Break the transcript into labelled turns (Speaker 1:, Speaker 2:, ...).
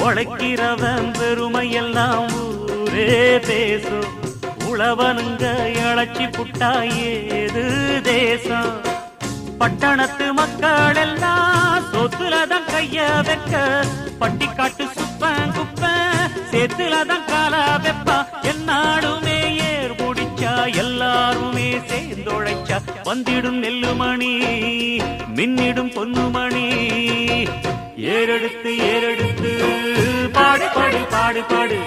Speaker 1: உழைக்கிறவன் பெருமையெல்லாம் ஊரே பேசும். உழவனுங்க இழைச்சி புட்டா ஏது தேசம். பட்டணத்து மக்கள் எல்லாம் சொத்துலதான் கைய வைக்க, பட்டிக்காட்டு சுப்பன் குப்பன் சேத்துலதான் காலா வெப்பா. என்னாடுமே ஏர் முடிச்சா எல்லாருமே சேர்ந்தொழைச்சா வந்திடும் நெல்லுமணி மின்னிடும் பொன்னுமணி. ஏறெடுத்து ஏறெடுத்து பாடு பாடு பாடு பாடு